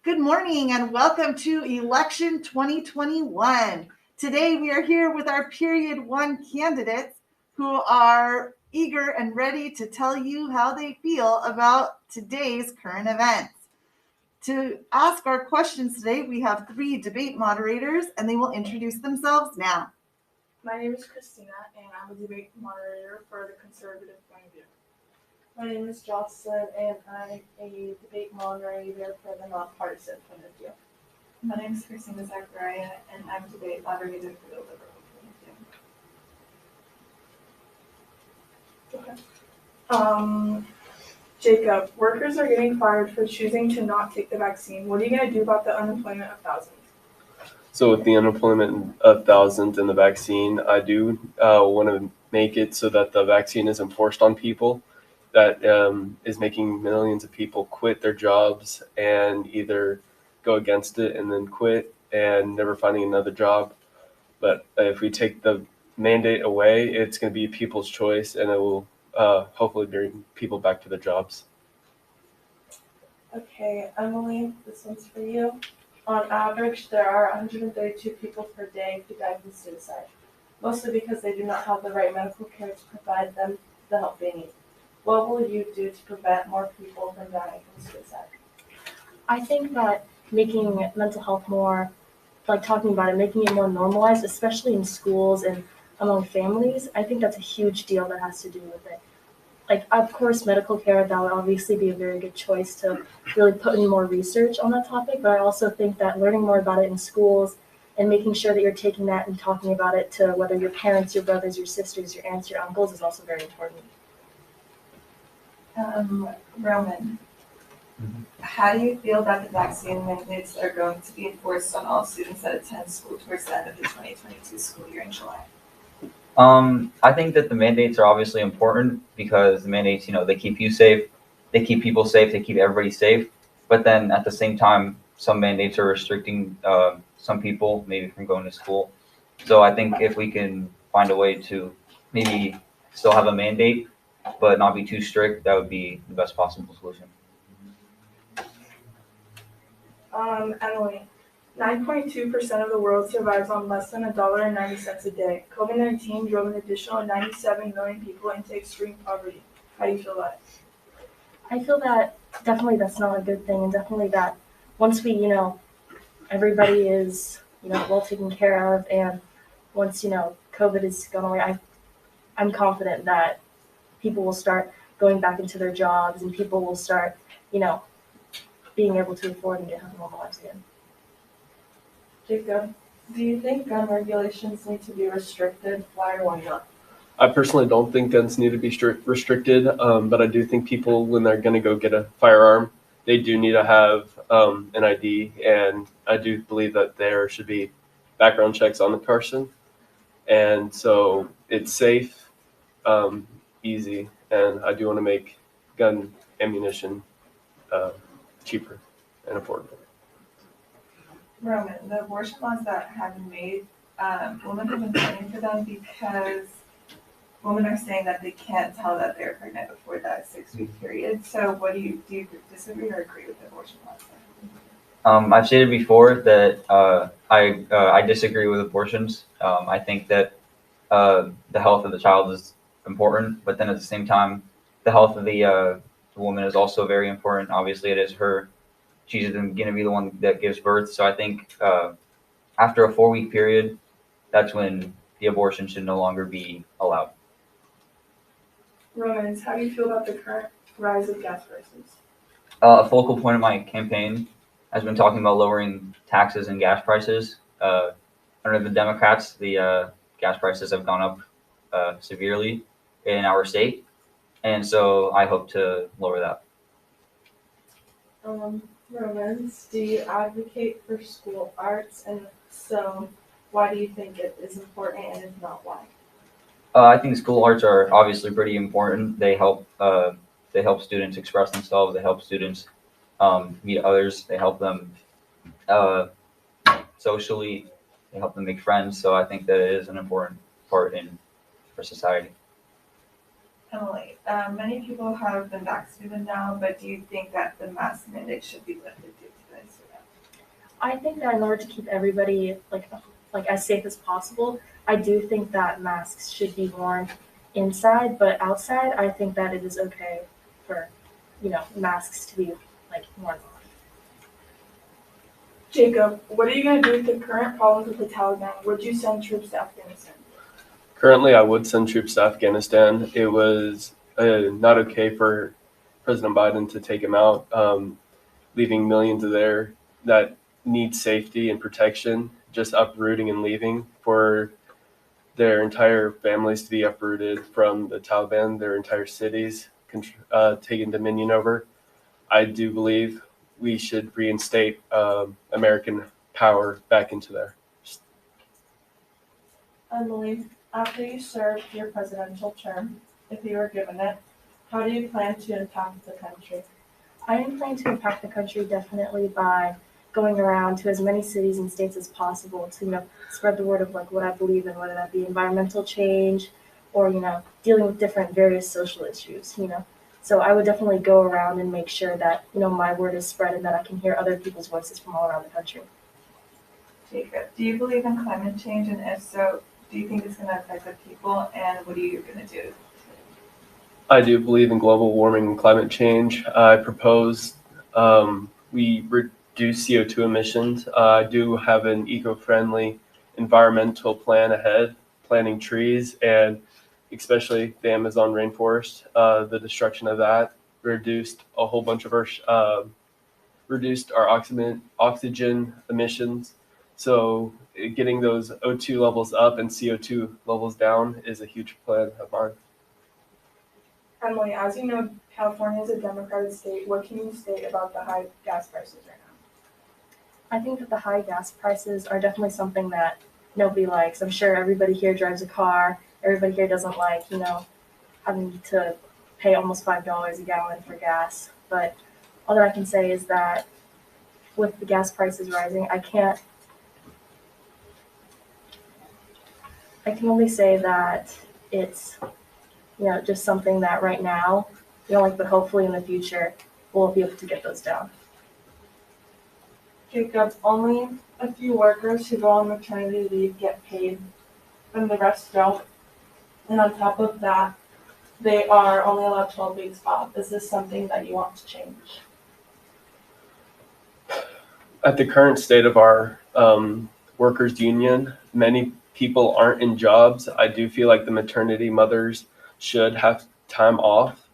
Good morning and welcome to Election 2021. Today we are here with our Period 1 candidates who are eager and ready to tell you how they feel about today's current events. To ask our questions today, we have three debate moderators and they will introduce themselves now. My name is Christina and I'm a debate moderator for the Conservative Point of View. My name is Jocelyn and I'm a debate moderator for the Nonpartisan Point of View. My name is Christina Zachariah and I'm a debate moderator for the Liberal Point of View. Jacob, workers are getting fired for choosing to not take the vaccine. What are you going to do about the unemployment of thousands? So with the unemployment of thousands and the vaccine, I do want to make it so that the vaccine isn't forced on people. That is making millions of people quit their jobs and either go against it and then quit and never finding another job. But if we take the mandate away, it's going to be people's choice and it will hopefully bring people back to their jobs. Okay, Emily, this one's for you. On average, there are 132 people per day who die from suicide, mostly because they do not have the right medical care to provide them the help they need. What will you do to prevent more people from dying from suicide? I think that making mental health more, like talking about it, making it more normalized, especially in schools and among families, I think that's a huge deal that has to do with it. Like, of course, medical care, that would obviously be a very good choice to really put in more research on that topic, but I also think that learning more about it in schools and making sure that you're taking that and talking about it to whether your parents, your brothers, your sisters, your aunts, your uncles is also very important. Roman, how do you feel that the vaccine mandates are going to be enforced on all students that attend school towards the end of the 2022 school year in July? I think that the mandates are obviously important because the mandates, they keep you safe, they keep people safe, they keep everybody safe. But then at the same time, some mandates are restricting some people maybe from going to school. So I think if we can find a way to maybe still have a mandate, but not be too strict, that would be the best possible solution. Emily, 9.2% of the world survives on less than $1.90 a day. COVID-19 drove an additional 97 million people into extreme poverty. How do you feel about it? I feel that definitely that's not a good thing, and definitely that once we, everybody is, well taken care of, and once, COVID is gone away, I'm confident that people will start going back into their jobs and people will start, being able to afford and get normal lives again. Jacob, do you think gun regulations need to be restricted? Why or why not? I personally don't think guns need to be restricted, but I do think people, when they're going to go get a firearm, they do need to have an ID, and I do believe that there should be background checks on the person, and so it's safe, easy, and I do want to make gun ammunition cheaper and affordable. Roman, the abortion laws that have been made, women have been fighting for them because women are saying that they can't tell that they're pregnant before that 6-week period. So what do you disagree or agree with the abortion laws? I've stated before that I disagree with abortions. I think that the health of the child is important, but then at the same time, the health of the woman is also very important. Obviously, it is her. She's going to be the one that gives birth. So I think after a 4-week period, that's when the abortion should no longer be allowed. Romans, how do you feel about the current rise of gas prices? A focal point of my campaign has been talking about lowering taxes and gas prices. Under the Democrats, the gas prices have gone up severely in our state, and so I hope to lower that. Romans, do you advocate for school arts, and so why do you think it is important, and if not, why? I think school arts are obviously pretty important. They help students express themselves. They help students meet others. They help them socially. They help them make friends. So I think that it is an important part for society. Emily, many people have been vaccinated now, but do you think that the mask mandate should be lifted due to the incident? I think that in order to keep everybody like as safe as possible, I do think that masks should be worn inside, but outside, I think that it is okay for, masks to be like worn on. Jacob, what are you going to do with the current problems with the Taliban? Would you send troops to Afghanistan? Currently, I would send troops to Afghanistan. It was not okay for President Biden to take him out, leaving millions of there that need safety and protection, just uprooting and leaving for their entire families to be uprooted from the Taliban, their entire cities taking dominion over. I do believe we should reinstate American power back into there. Emily, after you served your presidential term, if you were given it, how do you plan to impact the country? I am planning to impact the country definitely by going around to as many cities and states as possible to, spread the word of like what I believe in, whether that be environmental change or, dealing with different various social issues. So I would definitely go around and make sure that, my word is spread and that I can hear other people's voices from all around the country. Jacob, do you believe in climate change, and if so, do you think it's going to affect the people, and what are you going to do? I do believe in global warming and climate change. I propose we reduce CO2 emissions. I do have an eco-friendly environmental plan ahead, planting trees, and especially the Amazon rainforest. The destruction of that reduced a whole bunch of reduced our oxygen emissions. So getting those O2 levels up and CO2 levels down is a huge plan of mine. Emily, as you know, California is a Democratic state. What can you say about the high gas prices right now? I think that the high gas prices are definitely something that nobody likes. I'm sure everybody here drives a car. Everybody here doesn't like, having to pay almost $5 a gallon for gas. But all that I can say is that with the gas prices rising, I can only say that it's, just something that right now, but hopefully in the future, we'll be able to get those down. Jacob, only a few workers who go on maternity leave get paid, and the rest don't. And on top of that, they are only allowed 12 weeks off. Is this something that you want to change? At the current state of our workers' union, many people aren't in jobs. I do feel like the maternity mothers should have time off,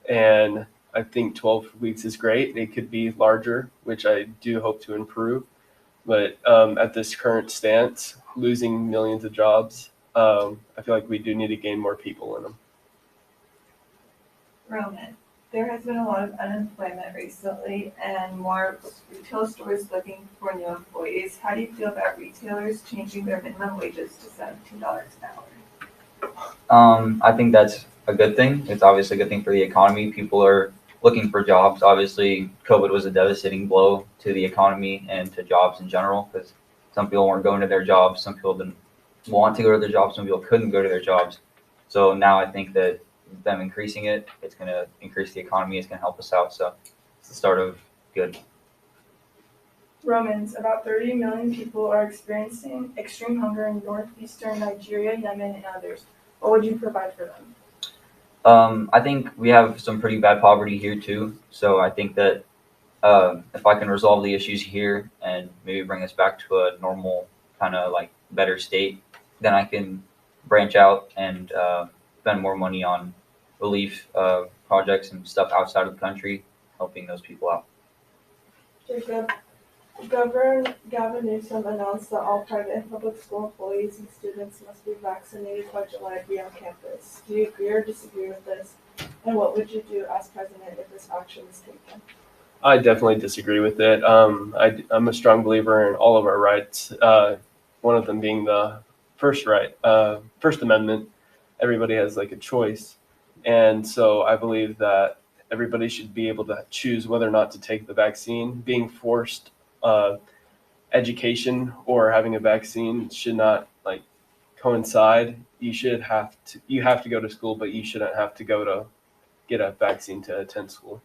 and I think 12 weeks is great. It could be larger, which I do hope to improve. But at this current stance, losing millions of jobs, I feel like we do need to gain more people in them. Roman, there has been a lot of unemployment recently and more retail stores looking for new employees. How do you feel about retailers changing their minimum wages to $17 an hour? I think that's a good thing. It's obviously a good thing for the economy. People are looking for jobs. Obviously, COVID was a devastating blow to the economy and to jobs in general because some people weren't going to their jobs. Some people didn't want to go to their jobs. Some people couldn't go to their jobs. So now I think that them increasing it, it's going to increase the economy. It's going to help us out. So it's the start of good. Romans, about 30 million people are experiencing extreme hunger in northeastern Nigeria, Yemen, and others. What would you provide for them? I think we have some pretty bad poverty here too. So I think that if I can resolve the issues here and maybe bring us back to a normal kind of like better state, then I can branch out and spend more money on relief projects and stuff outside of the country, helping those people out. Jacob, Governor Gavin Newsom announced that all private and public school employees and students must be vaccinated by July to be on campus. Do you agree or disagree with this? And what would you do as president if this action is taken? I definitely disagree with it. I'm a strong believer in all of our rights, one of them being the First Amendment. Everybody has like a choice. And so I believe that everybody should be able to choose whether or not to take the vaccine. Being forced education or having a vaccine should not like coincide. You have to go to school, but you shouldn't have to go to get a vaccine to attend school.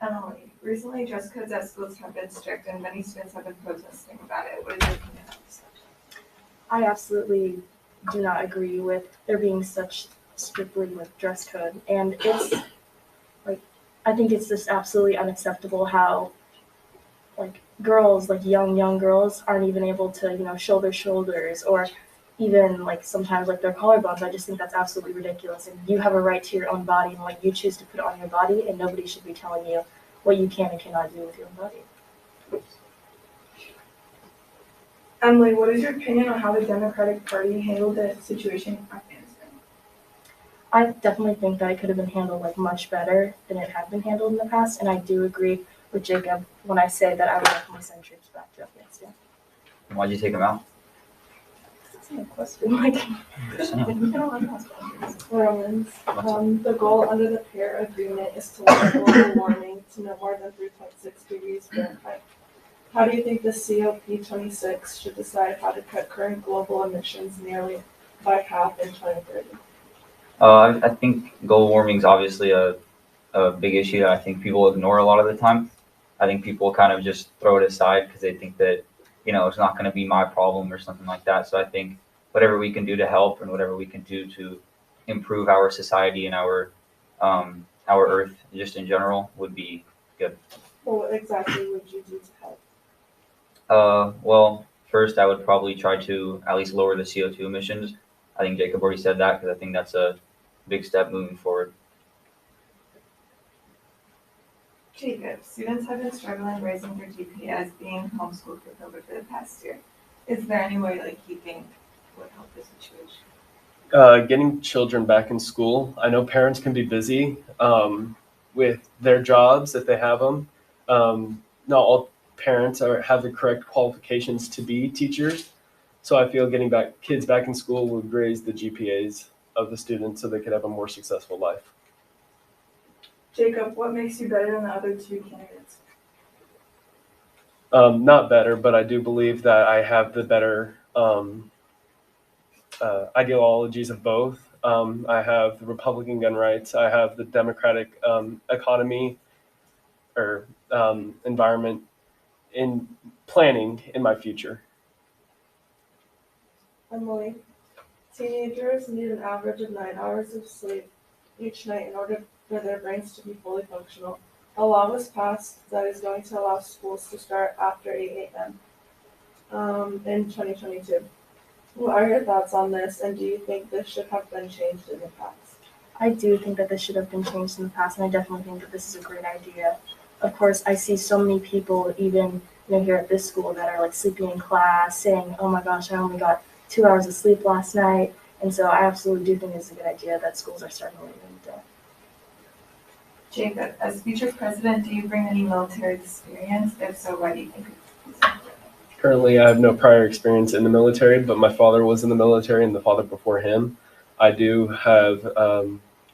Emily, recently dress codes at schools have been strict and many students have been protesting about it. What is your opinion on this? I absolutely do not agree with there being such strictly with dress code, and it's like I think it's just absolutely unacceptable how like girls, like young girls, aren't even able to show their shoulders or even like sometimes like their collarbones. I just think that's absolutely ridiculous. And you have a right to your own body and what you choose to put on your body, and nobody should be telling you what you can and cannot do with your own body. Emily, what is your opinion on how the Democratic Party handled the situation in Afghanistan? I definitely think that it could have been handled like much better than it had been handled in the past, and I do agree with Jacob when I say that I would definitely send troops back to Afghanistan. Why'd you take them out? That's not a question. Like, Just saying. you don't want to ask questions. Romans, the goal under the Paris Agreement is to limit global warming to no more than 3.6 degrees Fahrenheit. How do you think the COP26 should decide how to cut current global emissions nearly by half in 2030? I think global warming is obviously a big issue that I think people ignore a lot of the time. I think people kind of just throw it aside because they think that, it's not going to be my problem or something like that. So I think whatever we can do to help and whatever we can do to improve our society and our earth just in general would be good. Well, what exactly would you do to help? Well, first I would probably try to at least lower the CO2 emissions. I think Jacob already said that because I think that's a big step moving forward. Jacob, students have been struggling raising their GPA as being homeschooled for COVID for the past year. Is there any way like you think would help this situation? Getting children back in school. I know parents can be busy with their jobs if they have them. Not all parents have the correct qualifications to be teachers. So I feel getting kids back in school would raise the GPAs of the students so they could have a more successful life. Jacob, what makes you better than the other two candidates? Not better, but I do believe that I have the better ideologies of both. I have the Republican gun rights. I have the Democratic economy or environment in planning in my future. Emily, teenagers need an average of 9 hours of sleep each night in order for their brains to be fully functional. A law was passed that is going to allow schools to start after 8 a.m. In 2022. What are your thoughts on this, and do you think this should have been changed in the past? I do think that this should have been changed in the past, and I definitely think that this is a great idea. Of course, I see so many people, even here at this school, that are like sleeping in class, saying, "Oh my gosh, I only got 2 hours of sleep last night." And so I absolutely do think it's a good idea that schools are starting later in the day. Jacob, as future president, do you bring any military experience? If so, why do you think it's important? Currently, I have no prior experience in the military, but my father was in the military and the father before him. I do have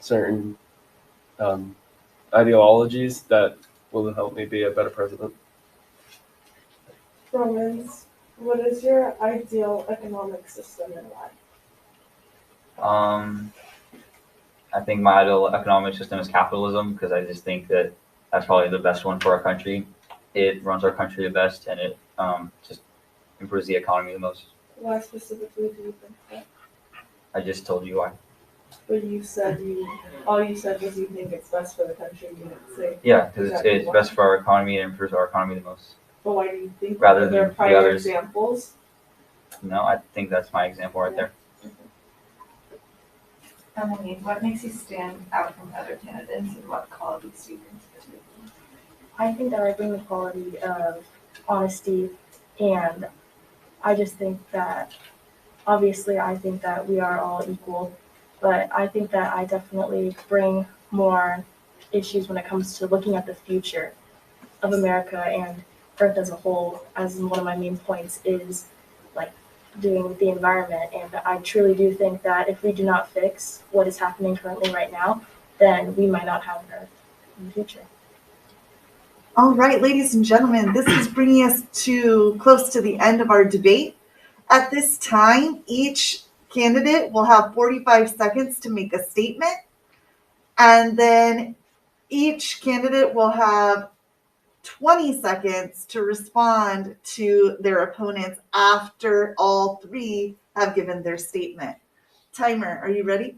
certain ideologies that will help me be a better president. Romans, what is your ideal economic system and why? I think my ideal economic system is capitalism because I just think that that's probably the best one for our country. It runs our country the best and it just improves the economy the most. Why specifically do you think that? I just told you why. But all you said was you think it's best for the country. You didn't say. Yeah, because exactly it's why. best for our economy and improves our economy the most. But why do you think Rather that? Are there than the prior others. examples? No, I think that's my example right there. Emily, what makes you stand out from other candidates and what qualities do you bring to the table? I think that I bring the quality of honesty, and I just think that, obviously, I think that we are all equal, but I think that I definitely bring more issues when it comes to looking at the future of America and Earth as a whole, as one of my main points is like doing with the environment. And I truly do think that if we do not fix what is happening currently right now, then we might not have an Earth in the future. All right, ladies and gentlemen, this is bringing us to close to the end of our debate. At this time, each candidate will have 45 seconds to make a statement, and then Each candidate will have 20 seconds to respond to their opponents after all three have given their statement. Timer, are you ready?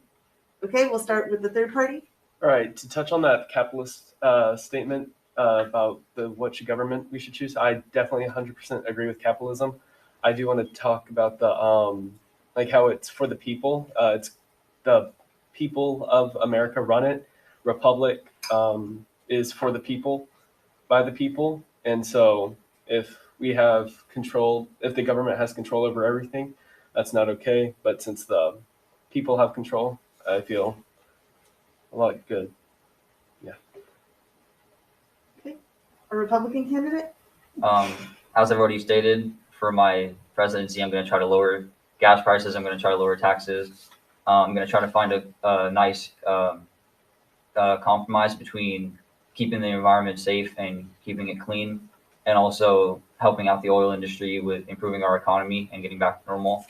Okay, we'll start with the third party. All right, to touch on that capitalist statement about which government we should choose, I definitely 100% agree with capitalism. I do want to talk about the like how it's for the people. It's the people of America run it. Republic is for the people, by the people, and so if we have control, if the government has control over everything, that's not okay. But since the people have control, I feel a lot good. A Republican candidate? As I've already stated, for my presidency, I'm going to try to lower gas prices. I'm going to try to lower taxes. I'm going to try to find a nice compromise between keeping the environment safe and keeping it clean, and also helping out the oil industry with improving our economy and getting back to normal.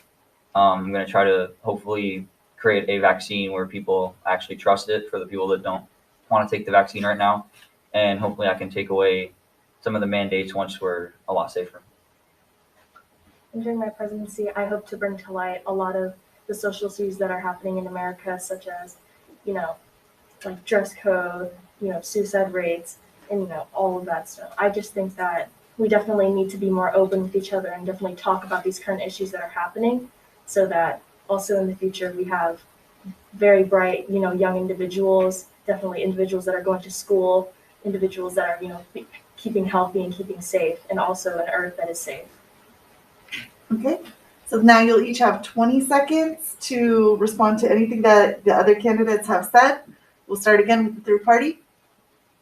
I'm going to try to hopefully create a vaccine where people actually trust it for the people that don't want to take the vaccine right now. And hopefully I can take away some of the mandates once we're a lot safer. And during my presidency, I hope to bring to light a lot of the social issues that are happening in America, such as, like dress code, suicide rates, and, all of that stuff. I just think that we definitely need to be more open with each other and definitely talk about these current issues that are happening, so that also in the future we have very bright, young individuals, definitely individuals that are going to school, individuals that are, keeping healthy and keeping safe, and also an earth that is safe. Okay, so now you'll each have 20 seconds to respond to anything that the other candidates have said. We'll start again with the third party.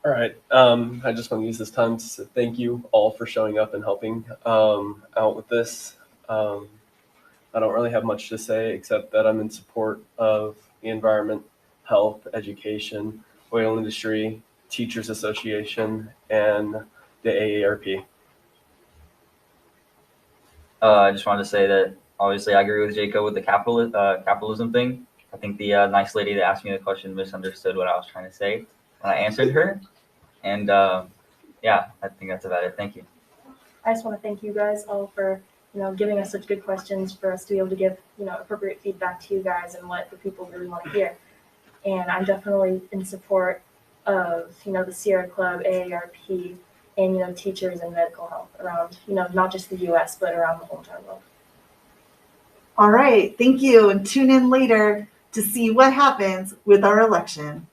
All right. I just want to use this time to say thank you all for showing up and helping out with this. I don't really have much to say except that I'm in support of the environment, health, education, oil industry, Teachers Association, and the AARP. I just wanted to say that obviously I agree with Jacob with the capitalism thing. I think the nice lady that asked me the question misunderstood what I was trying to say when I answered her. And yeah, I think that's about it. Thank you. I just want to thank you guys all for, giving us such good questions for us to be able to give, appropriate feedback to you guys and what the people really want to hear. And I'm definitely in support of, the Sierra Club, AARP, and, teachers and medical health around, not just the U.S., but around the whole entire world. All right, thank you, and tune in later to see what happens with our election.